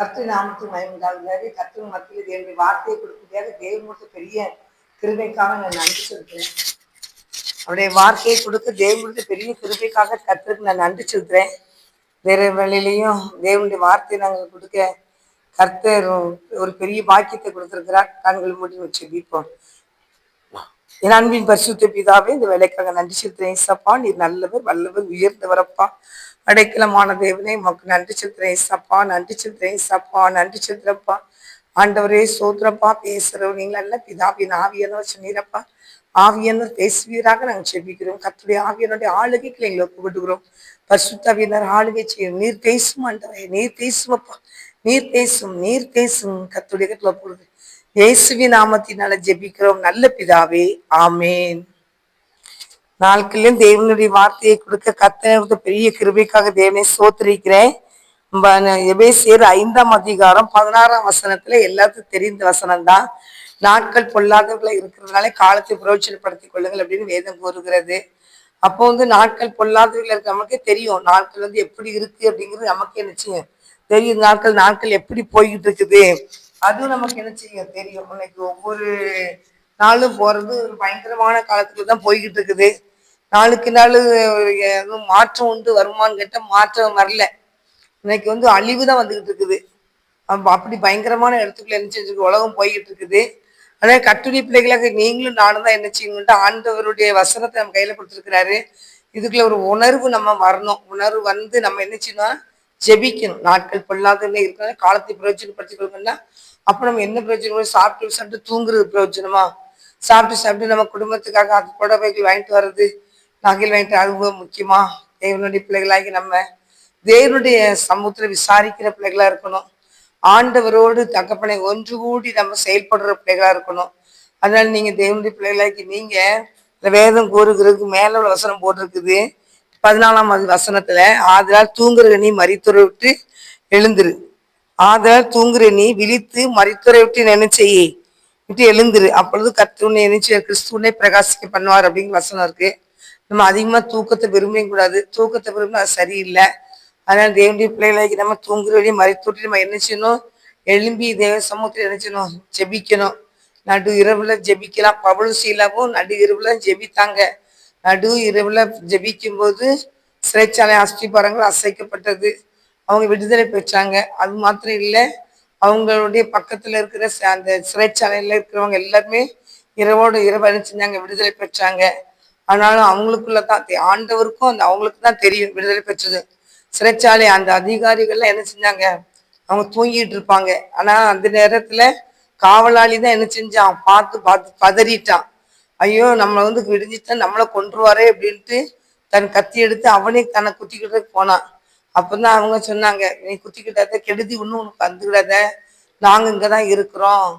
கர்த்தர் நாமத்துக்கு மகிமை உண்டாகுகிறது. கர்த்தர் மத்தியில் தேவனுடைய வார்த்தையை கொடுக்குறதாக தேவனுக்கு பெரிய கிருபைக்காக நான் நன்றி சொல்கிறேன். அவருடைய வார்த்தையை கொடுக்க தேவனுக்கு பெரிய கிருபைக்காக கர்த்தருக்கு நான் நன்றி சொல்கிறேன். வேற வழியிலையும் தேவனுடைய வார்த்தையை நாங்கள் கொடுக்க கர்த்தர் ஒரு பெரிய பாக்கியத்தை கொடுத்திருக்கிறார். கண்கள் மூடி வச்சு ஜெபிப்போம். என் அன்பின் பரிசுத்த பிதாவே, இந்த வேலைக்காக நன்றி செலுத்துறேன். ஏசப்பா, நீர் நல்லவர், வல்லவர், உயர்ந்தவரப்பா, அடைக்கலமான தேவனே, உமக்கு நன்றி செலுத்துறேன். ஏசப்பா, நன்றி செலுத்துறேன். ஏசப்பா, நன்றி செலுத்துறப்பா. ஆண்டவரே சோத்திரப்பா, பேசுறோம் நீங்கள் நல்ல பிதாவின் ஆவியனர் சொன்னீரப்பா. ஆவியனர் பேசுவீராக நாங்கள் செபிக்கிறோம். கர்த்தருடைய ஆவியனுடைய ஆளுகைக்கு எங்களை ஒப்புவிடுகிறோம். பரிசுத்தாவியனர் ஆளுகை செய்யும். நீர் பேசும் ஆண்டவரே, நீர் பேசுவப்பா, நீர் பேசும், நீர் பேசும். கர்த்தருடைய கட்டளை ஒப்புவிடுகிறோம். இயேசுவின் நாமத்தினால ஜெபிக்கிறோம் நல்ல பிதாவே, ஆமேன். நாட்களிலும் தேவனுடைய வார்த்தையை கொடுக்க கர்த்தருக்கு பெரிய கிருபைக்காக தேவனை சோத்திரிக்கிறேன். எபேசியர் 5ஆம் அதிகாரம் 16ஆம் வசனத்துல எல்லாத்துக்கும் தெரிந்த வசனம் தான். நாட்கள் பொல்லாதவர்களா இருக்கிறதுனால காலத்தை பிரயோஜனப்படுத்திக் கொள்ளுங்கள் அப்படின்னு வேதம் கூறுகிறது. அப்போ நாட்கள் பொல்லாதவர்கள் இருக்க நமக்கே தெரியும் நாட்கள் எப்படி இருக்கு அப்படிங்கிறது நமக்கு என்ன செய்யும் தெரியும். நாட்கள் எப்படி போய்கிட்டு இருக்குது அதுவும் நமக்கு என்ன செய்யும் தெரியும். இன்னைக்கு ஒவ்வொரு நாளும் போறது ஒரு பயங்கரமான காலத்துக்கு தான் போய்கிட்டு இருக்குது. நாளுக்கு நாள் எதுவும் மாற்றம் உண்டு வருமானு கேட்டால் மாற்றம் வரல. இன்னைக்கு அழிவு தான் வந்துகிட்டு இருக்குது. அப்படி பயங்கரமான இடத்துக்குள்ள என்ன செஞ்சிருக்கு உலகம் போய்கிட்டு இருக்குது. ஆனால் கட்டுரை பிள்ளைகளாக நீங்களும் நானும் தான் என்ன செய்யணும்ட்டு ஆண்டவருடைய வசனத்தை நம்ம கையில கொடுத்துருக்கிறாரு. இதுக்குள்ள ஒரு உணர்வு நம்ம வரணும். உணர்வு நம்ம என்ன செய்யணும், ஜெபிக்கணும். நாட்கள் பொல்லாதவங்க இருக்கிற காலத்தை பிரயோஜனப்படுத்திக் கொள்ளுங்கன்னா அப்ப நம்ம என்ன பிரயோஜனம், சாப்பிட்டு தூங்குறது பிரயோஜனமா? சாப்பிட்டு நம்ம குடும்பத்துக்காக அது புடவைகள் வாங்கிட்டு வர்றது, நகைகள் வாங்கிட்டு அது முக்கியமா? தேவனுடைய பிள்ளைகளாகி நம்ம தேவனுடைய சமூகத்துல விசாரிக்கிற பிள்ளைகளா இருக்கணும். ஆண்டவரோடு தகப்பனை ஒன்று கூடி நம்ம செயல்படுற பிள்ளைகளா இருக்கணும். அதனால நீங்க தேவனுடைய பிள்ளைகளாக்கி நீங்க இந்த வேதம் கூறுகிறதுக்கு மேல உள்ள வசனம் போட்டிருக்குது 14ஆம் வசனத்துல, ஆதலால் தூங்குற நீ மரித்துரை விட்டு எழுந்துரு, ஆதலால் தூங்குற நீ விழித்து மரித்துரை விட்டு என்ன செய்ய விட்டு எழுந்துரு, அப்பொழுது கர்த்தருனை நினைச்சு கிறிஸ்துவனை பிரகாசிக்க பண்ணுவார் அப்படிங்கிற வசனம் இருக்கு. நம்ம அதிகமா தூக்கத்தை விரும்பவும் கூடாது. தூக்கத்தை விரும்ப அது சரியில்லை. அதனால தேவனுடைய பிள்ளைகளாக்கி நம்ம தூங்குறவரையும் மறைத்துட்டு நம்ம என்ன செய்யணும், எழும்பி தேவ சமூகத்தில் என்ன செய்யணும், ஜெபிக்கணும். நடு இரவுல ஜெபிக்கலாம். பவுலும் சீலாவும் நடு இரவுல ஜெபித்தாங்க. நடு இரவுல ஜெபிக்கும் போது சிறைச்சாலை அஸ்திபாரங்கள் அசைக்கப்பட்டது. அவங்க விடுதலை பெற்றாங்க. அது மாத்திரம் இல்லை, அவங்களுடைய பக்கத்துல இருக்கிற அந்த சிறைச்சாலையில இருக்கிறவங்க எல்லாருமே இரவோடு இரவு என்ன செஞ்சாங்க, விடுதலை பெற்றாங்க. ஆனாலும் அவங்களுக்குள்ளதான் ஆண்டவருக்கும் அந்த அவங்களுக்கு தான் தெரியும் விடுதலை பெற்றது. சிறைச்சாலை அந்த அதிகாரிகள்லாம் என்ன செஞ்சாங்க, அவங்க தூங்கிட்டு இருப்பாங்க. ஆனா அந்த நேரத்துல காவலாளி தான் என்ன செஞ்சான், பார்த்து பார்த்து பதறிட்டான். ஐயோ நம்ம விடிஞ்சிட்டா நம்மளை கொன்றுவாரே அப்படின்ட்டு தன் கத்தி எடுத்து அவனே தன்னை குத்திக்கிட்டு போனான். அப்பதான் அவங்க சொன்னாங்க, நீ குத்திக்கிட்டாத கெடுதி இன்னும் உனக்கு வந்துக்கிடாத, நாங்க இங்கதான் இருக்கிறோம்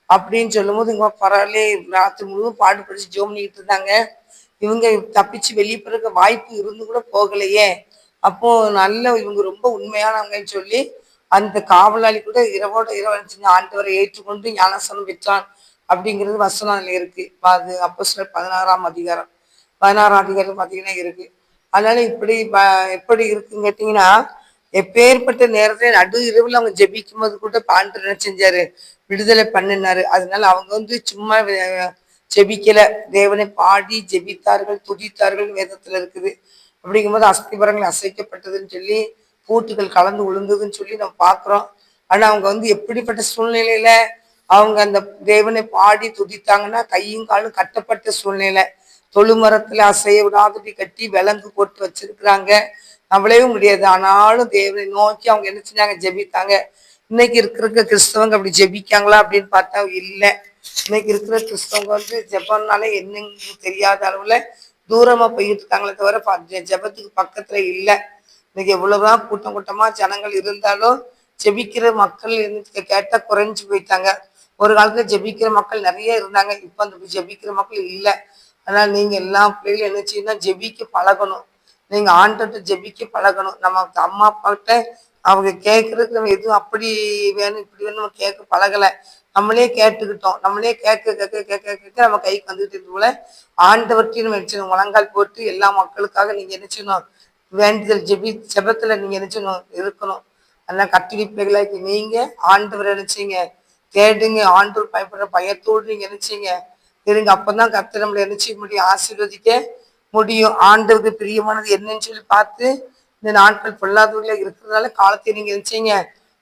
அப்படின்னு சொல்லும் போது இங்க பரவாயில்ல. ராத்திரி முழுவதும் பாடு படிச்சு ஜோம் பண்ணிக்கிட்டு இருந்தாங்க. இவங்க தப்பிச்சு வெளியே பிறகு வாய்ப்பு இருந்து கூட போகலையே. அப்போ இவங்க ரொம்ப உண்மையானவங்கன்னு சொல்லி அந்த காவலாளி கூட இரவோட இரவு செஞ்சு ஆண்டவரை ஏற்றுக்கொண்டு ஞானசனம் பெற்றான் அப்படிங்கிறது வசனம் அதுல இருக்கு. அது அப்போஸ்தலர் 16ஆம் அதிகாரம் பார்த்தீங்கன்னா இருக்கு. அதனால எப்படி இருக்குன்னு கேட்டீங்கன்னா, எப்பேற்பட்ட நேரத்துல நடு இரவுல அவங்க ஜெபிக்கும் போது கூட ஆண்டவர் என்ன செஞ்சாரு, விடுதலை பண்ணினாரு. அதனால அவங்க சும்மா ஜெபிக்கல, தேவனை பாடி ஜெபித்தார்கள், துதித்தார்கள் வேதத்துல இருக்குது. அப்படிங்கும்போது அஸ்திபரங்கள் அசைக்கப்பட்டதுன்னு சொல்லி பூட்டுகள் கலந்து விழுந்ததுன்னு சொல்லி நம்ம பார்க்குறோம். ஆனா அவங்க எப்படிப்பட்ட சூழ்நிலையில அவங்க அந்த தேவனை பாடி துதித்தாங்கன்னா, கையும் காலும் கட்டப்பட்ட சூழ்நிலை, தொழுமரத்துல அசைய விடாதபடி கட்டி விலங்கு போட்டு வச்சிருக்கிறாங்க. நம்மளவே முடியாது. ஆனாலும் தேவனை நோக்கி அவங்க என்ன செஞ்சாங்க, ஜெபித்தாங்க. இன்னைக்கு இருக்கிற கிறிஸ்தவங்க அப்படி ஜெபிக்காங்களா அப்படின்னு பார்த்தா இல்லை. இன்னைக்கு இருக்கிற கிறிஸ்தவங்க ஜெபம்னாலே என்னன்னு தெரியாத அளவுல தூரமா போயிட்டு இருக்காங்களே தவிர ஜெபத்துக்கு பக்கத்துல இல்லை. இன்னைக்கு எவ்வளவுதான் கூட்டம் கூட்டமா ஜனங்கள் இருந்தாலும் ஜெபிக்கிற மக்கள் கேட்டா குறைஞ்சு போயிட்டாங்க. ஒரு காலத்துல ஜெபிக்கிற மக்கள் நிறைய இருந்தாங்க. இப்ப அந்த ஜெபிக்கிற மக்கள் இல்லை. அதனால நீங்க எல்லா பிள்ளைகளும் என்ன செய்யணும், ஜெபிக்க பழகணும். நீங்க ஆண்டவர்கிட்ட ஜெபிக்க பழகணும். நம்ம அம்மா அப்பாட்ட அவங்க கேட்கறதுக்கு நம்ம எதுவும் அப்படி வேணும் இப்படி வேணும் நம்ம கேட்க பழகலை. நம்மளே கேட்டுக்கிட்டோம். நம்மளே கேட்க கேட்க கேட்க கேட்க நம்ம கைக்கு வந்துட்டு போல ஆண்டவர்கிட்டையும் நம்ம நினைச்சணும், முழங்கால் போட்டு எல்லா மக்களுக்காக நீங்க நினைச்சணும் வேண்டுதல் ஜெபத்துல நீங்க நினைச்சணும் இருக்கணும். அதெல்லாம் கத்திரி பிள்ளைகளாக்கி நீங்க ஆண்டவர் நினைச்சீங்க தேடுங்க, ஆண்டவர் பயப்படுற பயத்தோடு நீங்க நினைச்சீங்க இருங்க. அப்பதான் கர்த்தர் நம்மளை நினைச்சிக்க முடியும், ஆசீர்வதிக்க முடியும். ஆண்டவருக்கு பிரியமானது என்னன்னு சொல்லி பார்த்து இந்த நாட்கள் பொல்லாதவர்கள இருக்கிறதுனால காலத்தை நீங்க நினைச்சீங்க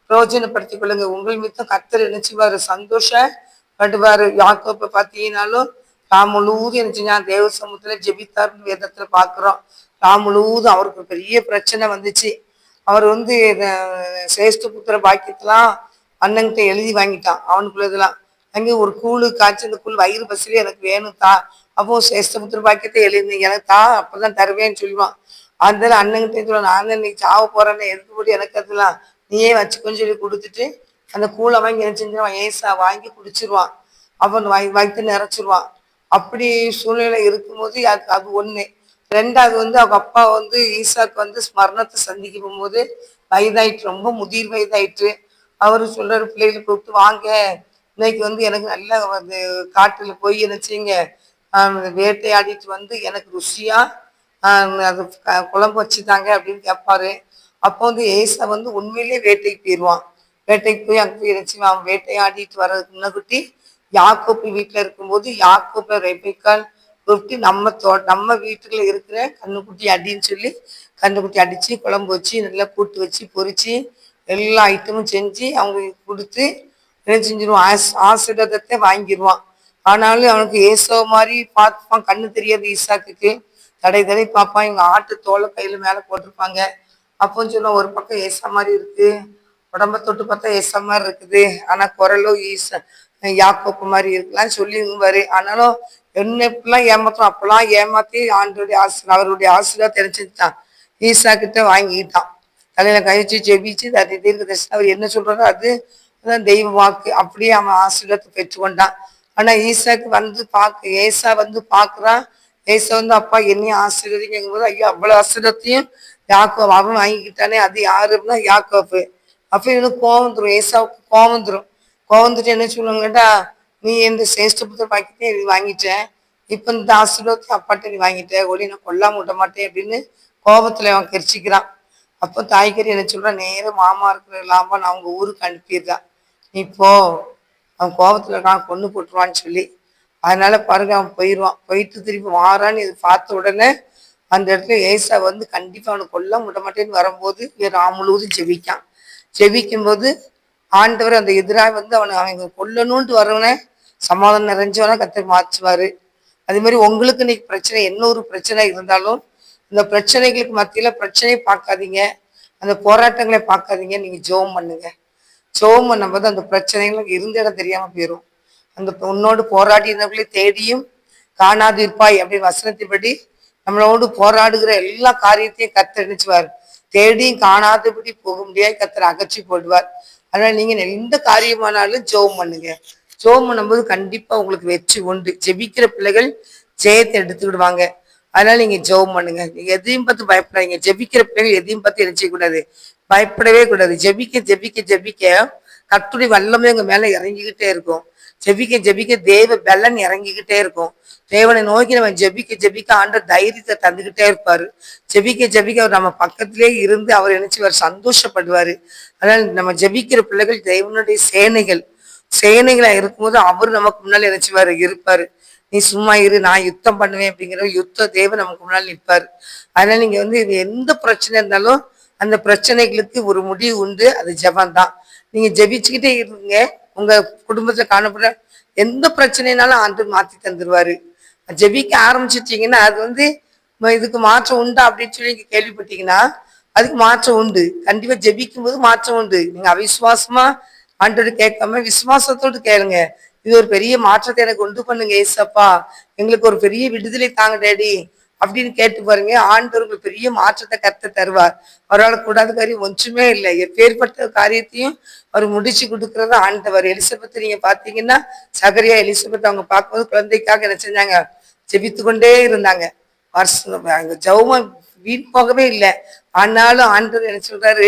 பிரயோஜனப்படுத்திக் கொள்ளுங்க. உங்கள் மித்தம் கர்த்தர் நினைச்சுவாரு, சந்தோஷப்படுவாரு. யாக்கோப்பை பார்த்தீங்கன்னாலும் ராம் முழுவதும் என்ன செஞ்சா தேவ சமூகத்துல ஜெபித்தார்னு வேதத்துல பாக்குறோம். ராம் முழுவதும் அவருக்கு பெரிய பிரச்சனை வந்துச்சு. அவர் வந்து சிரேஷ்ட புத்திர பாக்கியத்தெல்லாம் அண்ணன்கிட்ட எழுதி வாங்கிட்டான். அவனுக்குள்ளதெல்லாம் அங்கே ஒரு கூழு காய்ச்சி அந்த கூழ் வயிறு பசிலே எனக்கு வேணும் தா, அப்போ சிரேஷ்ட புத்திர பாக்கியத்தை எழுதி எனக்கு தா, அப்பதான் தருவேன்னு சொல்லுவான். அதனால அண்ணன்கிட்ட சொல்லுவான், நான் தான் இன்னைக்கு சாவ போறேன்னு எதுக்கு போட்டு எனக்கு அதெல்லாம் நீயே வச்சுக்கோன்னு சொல்லி கொடுத்துட்டு அந்த கூழை வாங்கி என்ன செஞ்சிருவான், ஏசா வாங்கி குடிச்சிருவான். அவன் வயிற்று நிறைச்சிருவான். அப்படி சூழ்நிலை இருக்கும்போது அது ஒண்ணு. ரெண்டாவது வந்து அவங்க அப்பா வந்து ஈசாக்கு வந்து ஸ்மரணத்தை சந்திக்க போகும்போது வயதாயிட்டு, ரொம்ப முதிர் வயதாயிட்டு. அவரு சொல்றாரு பிள்ளைகளை கூப்பிட்டு, வாங்க இன்னைக்கு வந்து எனக்கு நல்ல வந்து காட்டுல போய் என்ன செய்யுங்க, வேட்டையாடிட்டு வந்து எனக்கு ருசியா அது குழம்பு வச்சுட்டாங்க அப்படின்னு கேட்பாரு. அப்போ வந்து ஏசா வந்து உண்மையிலேயே வேட்டைக்கு போயிடுவான். வேட்டைக்கு போய் அங்கே போய் என்ன செய்வான், வேட்டையாடிட்டு வர்றதுக்கு முன்னகுட்டி யாக்கோப்பு வீட்டுல இருக்கும்போது யாக்கோப்பை ரெபெக்காள் கூப்பிட்டு நம்ம வீட்டுக்குள்ள இருக்கிற கண்ணுக்குட்டி அடின்னு சொல்லி கண்ணுக்குட்டி அடிச்சு குழம்பு வச்சு நல்லா கூட்டு வச்சு பொரிச்சு எல்லா ஐட்டமும் செஞ்சு அவங்களுக்கு கொடுத்து என்ன செஞ்சிருவான், ஆசீர்வாதத்தை வாங்கிடுவான். ஆனாலும் அவனுக்கு ஏசோ மாதிரி பார்த்துப்பான், கண்ணு தெரியாது ஈசாக்குக்கு. தடை பார்ப்பான். இவங்க ஆட்டு தோலை கையில மேல போட்டிருப்பாங்க. அப்போன்னு சொன்னா ஒரு பக்கம் ஏசா மாதிரி இருக்கு, உடம்ப தொட்டு பார்த்தா ஏசா மாதிரி இருக்குது, ஆனா குரலும் யாக்கோப்பு மாதிரி இருக்கலாம் சொல்லிங்குவாரு. ஆனாலும் என்ன இப்பெல்லாம் ஏமாத்தோம், அப்பெல்லாம் ஏமாத்தி ஆண்டோடைய அவருடைய ஆசீர்வாதம் தெரிஞ்சுட்டான். ஈசா கிட்ட வாங்கிட்டான். தலையில கழிச்சு ஜெபிச்சு அதை தீர்க்க தரிசனம் அவர் என்ன சொல்றாரோ அது அதான் தெய்வ வாக்கு. அப்படியே அவன் ஆசீர்வாதத்தை பெற்றுக்கொண்டான். ஆனா ஈசாக்கு வந்து ஏசா வந்து பாக்குறான். ஏசா வந்து அப்பா என்னையும் ஆசீர்வதிக்கும் போது ஐயோ அவ்வளவு ஆசீர்வாதத்தையும் அவன் வாங்கிக்கிட்டானே, அது யாருன்னா யாக்கோப்பு. அப்ப இவனுக்கு கோவம் வந்துடும், ஏசாவுக்கு கோவம் வந்துடும். கோவந்துட்டு என்ன சொல்லுவாங்கடா, நீ எந்த சிரேஷ்ட புத்திர பாக்கியத்தையும் இது வாங்கிட்டேன், இப்ப இந்த ஆசீர்வாதத்தையும் அப்பாட்ட நீ வாங்கிட்ட, ஒளி நான் கொல்லாம விட மாட்டேன் அப்படின்னு கோபத்துல அவன் கரிச்சிக்கிறான். அப்போ தாய்கறி என்ன சொல்றான், நேரம் மாமா இருக்கிற லாபம் அவங்க ஊருக்கு அனுப்பிடுறான், நீ போ, அவன் கோபத்துல இருக்கான் கொண்டு போட்டுருவான்னு சொல்லி. அதனால பாருங்க அவன் போயிடுவான். போயிட்டு திருப்பி வாரான்னு இது பார்த்த உடனே அந்த இடத்துல ஏசா வந்து கண்டிப்பா அவனுக்கு கொல்ல விட மாட்டேன்னு வரும்போது ராம் முழுவதும் ஜெபிக்கான். ஜெபிக்கும் போது ஆண்டவர் அந்த எதிராக வந்து அவங்க கொல்லணும்ட்டு வரவனே சமாதானம் நிறைஞ்சவனா கர்த்தர் மாற்றுவாரு. அதே மாதிரி உங்களுக்கு இன்னைக்கு பிரச்சனை, என்ன ஒரு பிரச்சனை இருந்தாலும் இந்த பிரச்சனைகளுக்கு மத்தியில பிரச்சனையை பார்க்காதீங்க, அந்த போராட்டங்களை பார்க்காதீங்க, நீங்க ஜெபம் பண்ணுங்க. ஜெபம் பண்ணும்போது அந்த பிரச்சனைகள் இருந்த இடம் தெரியாம போயிடும். அந்த உன்னோடு போராடினவர்களை தேடியும் காணாது இருப்பாய் அப்படின்னு வசனத்தின்படி நம்மளோடு போராடுகிற எல்லா காரியத்தையும் கர்த்தர் நினைச்சுவார். தேடியும் காணாதபடி போக முடியாது, கர்த்தர் அகற்றி போடுவார். அதனால நீங்க எந்த காரியமானாலும் ஜெபம் பண்ணுங்க. ஜெபம் பண்ணும்போது கண்டிப்பா உங்களுக்கு வெற்றி உண்டு. ஜெபிக்கிற பிள்ளைகள் ஜெயத்தை எடுத்துக்கிடுவாங்க. அதனால நீங்க ஜெபம் பண்ணுங்க. நீங்க எதையும் பார்த்து பயப்படாதீங்க. ஜெபிக்கிற பிள்ளைகள் எதையும் பார்த்து என்ன செய்யக்கூடாது, பயப்படவே கூடாது. ஜெபிக்க ஜெபிக்க ஜெபிக்க கர்த்தருடைய வல்லமை உங்க மேல இறங்கிக்கிட்டே இருக்கும். ஜெபிக்க ஜெபிக்க தேவ பலன் இறங்கிக்கிட்டே இருக்கும். தேவனை நோக்கி நம்ம ஜெபிக்க ஜெபிக்க ஆண்டவர் தைரியத்தை தந்துகிட்டே இருப்பாரு. ஜெபிக்க ஜெபிக்க அவர் நம்ம பக்கத்திலே இருந்து அவர் நினைச்சுவார், சந்தோஷப்படுவாரு. அதனால நம்ம ஜெபிக்கிற பிள்ளைகள் தேவனுடைய சேனைகளா இருக்கும்போது அவரு நமக்கு முன்னாடி நினைச்சுவாரு இருப்பாரு. நீ சும்மா இரு, நான் யுத்தம் பண்ணுவேன் அப்படிங்கிற யுத்த தேவன் நமக்கு முன்னாடி நிற்பாரு. அதனால நீங்க வந்து எந்த பிரச்சனை இருந்தாலும் அந்த பிரச்சனைகளுக்கு ஒரு முடிவு உண்டு, அது ஜெபம் தான். நீங்க ஜெபிச்சுக்கிட்டே இருங்க. உங்க குடும்பத்துல காணப்படுற எந்த பிரச்சனைனாலும் ஆண்டு மாத்தி தந்துருவாரு. ஜெபிக்க ஆரம்பிச்சிட்டீங்கன்னா அது வந்து இதுக்கு மாற்றம் உண்டா அப்படின்னு சொல்லி நீங்க கேள்விப்பட்டீங்கன்னா அதுக்கு மாற்றம் உண்டு. கண்டிப்பா ஜெபிக்கும் போது மாற்றம் உண்டு. நீங்க அவிசுவாசமா ஆண்டோடு கேட்காம விசுவாசத்தோடு கேளுங்க. இது ஒரு பெரிய மாற்றத்தை எனக்கு உண்டு பண்ணுங்க ஏசப்பா, எங்களுக்கு ஒரு பெரிய விடுதலை தாங்க டேடி அப்படின்னு கேட்டு பாருங்க. ஆண்டவருக்கு பெரிய மாற்றத்தை கர்த்தர் தருவார். அவரால் கூடாத காரியம் ஒன்றுமே இல்லை. எப்பேற்பட்ட காரியத்தையும் அவர் முடிச்சு கொடுக்கறத ஆண்டவர். எலிசபெத் நீங்க பாத்தீங்கன்னா சகரியா எலிசபெத் அவங்க பார்க்கும்போது குழந்தைக்காக என்ன செஞ்சாங்க, ஜெபித்து கொண்டே இருந்தாங்க. வருஷம் அங்க ஜெபம் வீண் போகவே இல்லை. ஆனாலும் ஆண்டவர் என்ன சொல்றாரு,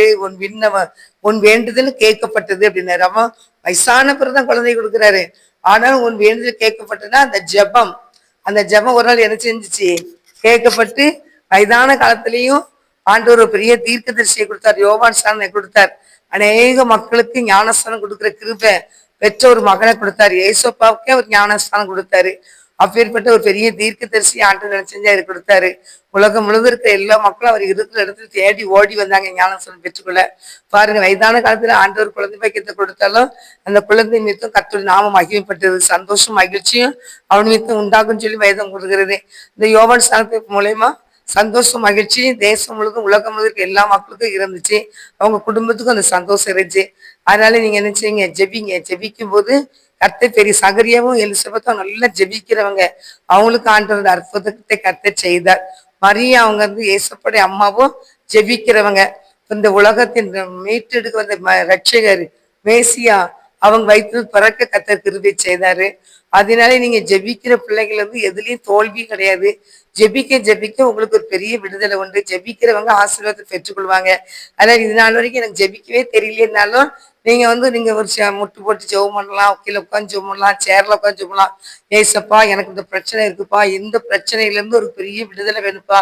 உன் வேண்டுதல் கேட்கப்பட்டது அப்படின்னாரு. அவன் வயசான பிறகுதான் குழந்தை கொடுக்குறாரு. ஆனாலும் உன் வேண்டுதல் கேட்கப்பட்டதுன்னா அந்த ஜெபம் ஒரு நாள் என்ன செஞ்சிச்சு, கேட்கப்பட்டு வயதான காலத்திலையும் ஆண்டவர் ஒரு பெரிய தீர்க்க தரிசியை கொடுத்தார், யோவான் சாணனை கொடுத்தார். அநேக மக்களுக்கு ஞானஸ்தானம் கொடுக்குற கிருபை பெற்ற ஒரு மகனை கொடுத்தாரு. ஏசப்பாவுக்கே ஒரு ஞானஸ்தானம் கொடுத்தாரு. அப்பேற்பட்ட ஒரு பெரிய தீர்க்க தரிசி ஆண்டு செஞ்சு அவர் கொடுத்தாரு. உலகம் முழுவதும் இருக்கிற எல்லா மக்களும் அவர் இருக்கிற இடத்துல தேடி ஓடி வந்தாங்க ஞானஸ்தானம் பெற்றுக்கொள்ள. பாருங்க, வயதான காலத்துல ஆண்டவர் குழந்தை பாக்கியத்தை கொடுத்தாலும் அந்த குழந்தை மீதும் கர்த்தருடைய நாமம் மகிமைப்பட்டது. சந்தோஷம் மகிழ்ச்சியும் அவன் மீதும் உண்டாகும் சொல்லி வேதம் கொடுக்கிறது. இந்த யோவான் ஸ்நானத்து மூலயமா சந்தோஷம் மகிழ்ச்சி தேசம் முழுவதும் உலகம் முழுவதும் எல்லா மக்களுக்கும் இருந்துச்சு. அவங்க குடும்பத்துக்கும் அந்த சந்தோஷம் இருந்துச்சு. அதனால நீங்க என்ன செய்யுங்க, ஜெபிங்க. ஜெபிக்கும் போது கர்த்தர் பெரிய சகரியாவும் எலிசபெத்தும் நல்லா ஜெபிக்கிறவங்க. அவங்களுக்கு ஆண்டவர் அற்புதத்தை கர்த்தர் செய்தார். மரியா அவங்க ஏசப்படைய அம்மாவும் ஜெபிக்கிறவங்க. இந்த உலகத்தின் மீட்டெடுக்க வந்த ரட்சகர் மேசியா அவங்க வயிற்று பிறக்க கர்த்தர் கிருபை செய்தாரு. அதனால நீங்க ஜெபிக்கிற பிள்ளைகள் எதுலயும் தோல்வி கிடையாது. ஜெபிக்க ஜெபிக்க உங்களுக்கு ஒரு பெரிய விடுதலை உண்டு. ஜெபிக்கிறவங்க ஆசீர்வாதத்தை பெற்றுக்கொள்வாங்க. அதனால இது நாள் வரைக்கும் எனக்கு ஜெபிக்கவே தெரியலனாலும் நீங்க ஒரு முட்டு போட்டு ஜெபம் பண்ணலாம், கீழே உட்காந்து ஜெபம் பண்ணலாம், சேர்ல உட்காந்து ஜெபம் பண்ணலாம். ஏசப்பா எனக்கு இந்த பிரச்சனை இருக்குப்பா, இந்த பிரச்சனையில இருந்து ஒரு பெரிய விடுதலை வேணுப்பா,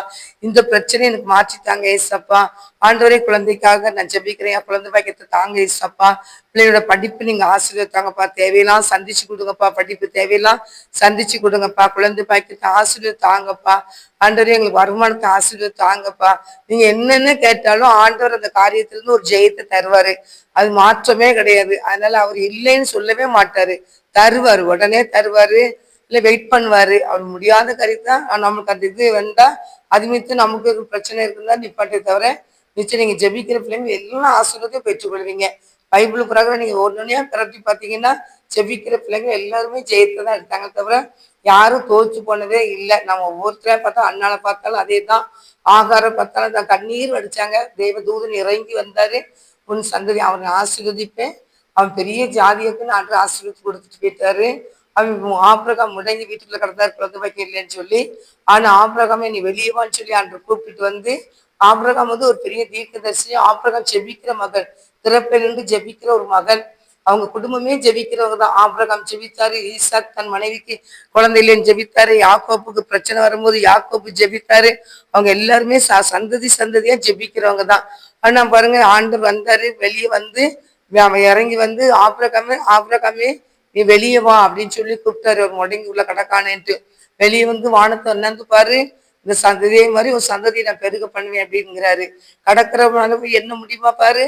இந்த பிரச்சனை எனக்கு மாற்றித்தாங்க ஏசப்பா, ஆண்டவரே குழந்தைக்காக நான் ஜெபிக்கிறேன், குழந்தை பாக்கியத்தை தாங்க ஏசப்பா, பிள்ளையோட படிப்பு நீங்க ஆசீர்வாதத்தாங்கப்பா, தேவையெல்லாம் சந்திச்சு கொடுங்கப்பா, படிப்பு தேவையெல்லாம் சந்திச்சு கொடுங்கப்பா, குழந்தை பாக்கியத்தை ஆசீர்வாதம் தாங்கப்பா, ஆண்டவரே எங்களுக்கு வருமானத்தை ஆசீர்வாதம் தாங்கப்பா. நீங்க என்னென்ன கேட்டாலும் ஆண்டவர் அந்த காரியத்திலிருந்து ஒரு ஜெயத்தை தருவாரு. அது மாற்றமே கிடையாது. அதனால அவர் இல்லைன்னு சொல்லவே மாட்டாரு, தருவாரு, உடனே தருவாரு. இல்ல வெயிட் பண்ணுவாரு. அவர் முடியாத காரியத்தான் நம்மளுக்கு அந்த இது வந்தா அது மீது நமக்கு ஒரு பிரச்சனை இருக்குன்னா நிப்பாட்டை தவிர நிச்சயம் நீங்க ஜெபிக்கிற பிள்ளைங்க எல்லா ஆசீர்வாதத்தையும் பெற்றுக்கொள்வீங்க. பைபிள் பிரகாரம் நீங்க ஒன்னொன்னையா பிரட்டி பார்த்தீங்கன்னா ஜெபிக்கிற பிள்ளைங்க எல்லாருமே ஜெயத்தை தான் எடுத்தாங்க தவிர யாரும் தோற்று போனதே இல்லை. நம்ம ஒவ்வொருத்தரையா பார்த்தா அண்ணால பார்த்தாலும் அதே தான். ஆகாரம் பார்த்தாலும் தான் கண்ணீர் வடிச்சாங்க. தேவ தூதன் இறங்கி வந்தாரு. உன் சந்ததி அவனை ஆசீர்வதிப்பேன், அவன் பெரிய ஜாதியக்குன்னு அன்று ஆசீர்வதித்து கொடுத்துட்டு போயிட்டாரு. அவன் ஆபிரகாம் முடங்கி வீட்டுக்குள்ள கிடந்தாரு, குழந்தை பாக்கியம் இல்லைன்னு சொல்லி. ஆனா ஆபிரகாமே நீ வெளியவான்னு சொல்லி அன்று கூப்பிட்டு வந்து ஆபிரகாம் ஒரு பெரிய தீர்க்கதரிசி. ஆபிரகாம் ஜெபிக்கிற மகன், திறப்பிலிருந்து ஜெபிக்கிற ஒரு மகன். அவங்க குடும்பமே ஜெபிக்கிறவங்க தான். ஆபிரகாம் ஜெபித்தாரு, ஈசாக் தன் மனைவிக்கு குழந்தை இல்லைன்னு ஜெபித்தாரு, யாக்கோப்புக்கு பிரச்சனை வரும்போது யாக்கோப்பு ஜெபித்தாரு. அவங்க எல்லாருமே சந்ததி சந்ததியா ஜெபிக்கிறவங்க தான். ஆனா பாருங்க, ஆண்டவர் வந்தாரு, வெளியே வந்து அவன் இறங்கி வந்து ஆபிரகாமே நீ வெளியே வா அப்படின்னு சொல்லி கூப்பிட்டாரு. அவர் முடங்கி உள்ள கடக்கானேன்ட்டு வெளியே வந்து வானத்தை என்னந்து பாரு, இந்த சந்ததியை மாதிரி ஒரு சந்ததியை நான் பெருக பண்ணுவேன் அப்படிங்கிறாரு. கடக்கிறவனால என்ன முடியுமா பாரு,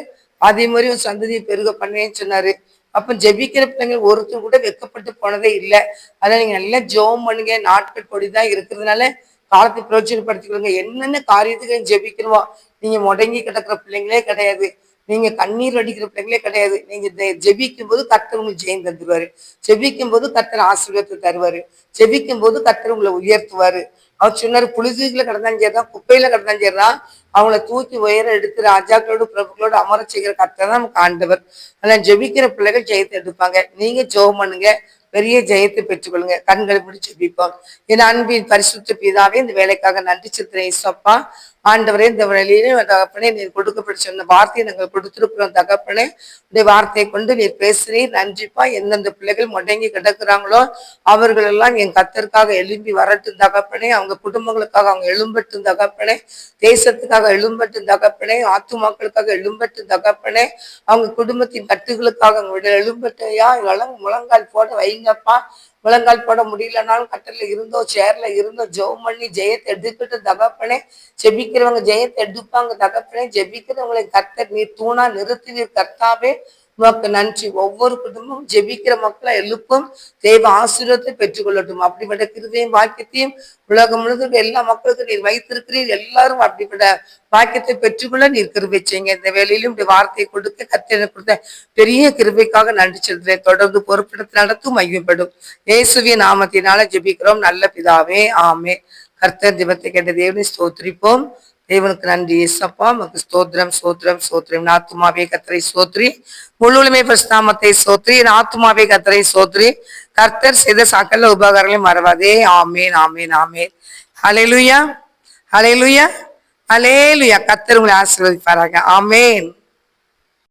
அதே மாதிரி ஒரு சந்ததியை பெருக பண்ணுவேன்னு சொன்னாரு. அப்ப ஜெபிக்கிற பிள்ளைங்க ஒருத்தர் கூட வெக்கப்பட்டு போனதே இல்லை. அதனால நீங்க நல்லா ஜெபம் பண்ணுங்க. நாட்கள் கொடிதான் இருக்கிறதுனால காலத்தை பிரயோஜனப்படுத்திக்கொள்ளுங்க. என்னென்ன காரியத்துக்கு ஜெபிக்கிறோமோ, நீங்க முடங்கி கிடக்கிற பிள்ளைங்களே கிடையாது, நீங்க கண்ணீர் அடிக்கிற பிள்ளைங்களே கிடையாது. நீங்க ஜெபிக்கும் போது கர்த்தர் உங்களுக்கு ஜெயம் தந்துருவாரு. ஜெபிக்கும் போது கர்த்தர் ஆசீர்வாதத்தை தருவாரு. ஜெபிக்கும் போது கர்த்தர் உங்களை உயர்த்துவாரு. அவர் சொன்னாரு, புழுதிகளை கிடந்தாலும் சரிதான், குப்பையில கிடந்தாலும் சரிதான், அவங்கள தூக்கி உயர எடுத்து ராஜாக்களோடு பிரபுக்களோடு அமர செய்கிற கர்த்தர் தான் நமக்கு ஆண்டவர். அதனால ஜெபிக்கிற பிள்ளைகள் ஜெயத்தை எடுப்பாங்க. நீங்க ஜெபம் பண்ணுங்க, பெரிய ஜெயத்தை பெற்றுக்கொள்ளுங்க. கண்களை பிடிச்சு ஜெபிப்போம். என் அன்பின் பரிசுத்த பிதாவே, இந்த வேலைக்காக நன்றி செலுத்துறேன் ஏசப்பா. ஆண்டவரே, இந்த வழியிலே தகப்பனே நீர் கொடுக்கப்பட்டு சொன்ன வார்த்தையை நாங்கள் கொடுத்திருக்கிறோம் தகப்பனே. இந்த வார்த்தையை கொண்டு நீர் பேசுறீர், நன்றிப்பா. எந்தெந்த பிள்ளைகள் முடங்கி கிடக்குறாங்களோ அவர்கள் எல்லாம் என் கர்த்தருக்காக எழும்பி வரட்டும் தகப்பனே. அவங்க குடும்பங்களுக்காக அவங்க எழும்பட்டும் தகப்பனே. தேசத்துக்காக எழும்பட்டும் தகப்பனே. ஆத்துமாக்களுக்காக எழும்பட்டும் தகப்பனே. அவங்க குடும்பத்தின் கட்டுகளுக்காக அவங்க எழும்பட்டையா முழங்கால் போட வைங்கப்பா. முழங்கால் போட முடியலனாலும் கட்டல இருந்தோ சேர்ல இருந்தோ ஜெபம் பண்ணி ஜெயத்தை எடுக்கட்டும் தகப்பனே. ஜெபிக்கிறவங்க ஜெயத்தை எடுப்பாங்க தகப்பனே. ஜெபிக்கிறவங்களை கர்த்தர் நீர் தூணா நிறுத்தினீர் கர்த்தாவே, உமக்கு நன்றி. ஒவ்வொரு குடும்பமும் ஜெபிக்கிற மக்களை எழுப்பும் தேவ ஆசீர்வாதத்தை பெற்றுக்கொள்ளட்டும். அப்படிப்பட்ட கிருபையும் பாக்கியத்தையும் உலகம் முழுவதும் எல்லா மக்களுக்கும் நீர் வைத்திருக்கிறீர். எல்லாரும் அப்படிப்பட்ட பாக்கியத்தை பெற்றுக்கொள்ள நீர் கிருபை செய்யுங்க. இந்த வேலையிலும் இப்படி வார்த்தையை கொடுக்க கர்த்தர் கொடுத்த பெரிய கிருபைக்காக நன்றி செலுத்துறேன். தொடர்ந்து பொறுப்பிடத்தில் நடத்தும் மகிமைப்படும் இயேசுவின் நாமத்தினால ஜெபிக்கிறோம் நல்ல பிதாவே, ஆமே. கர்த்தர் ஜெபத்தை கேட்ட தேவனை ஸ்தோத்திரிப்போம். தேவனுக்கு நன்றி ஏசப்பா, உமக்கு ஸ்தோத்திரம் ஸ்தோத்திரம் ஸ்தோத்திரம். ஆத்துமாவே கர்த்தரை ஸ்தோத்திரி, முழுவதுமே பரிசுத்தநாமத்தை ஸ்தோத்திரி. ஆத்துமாவே கர்த்தரை ஸ்தோத்திரி, கர்த்தர் செய்த சகல உபகாரங்களையும் மறவாதே. ஆமேன் ஆமேன் ஆமேன். ஹல்லேலூயா ஹல்லேலூயா ஹல்லேலூயா. கர்த்தர் உங்களை ஆசீர்வதிப்பாராக. ஆமேன்.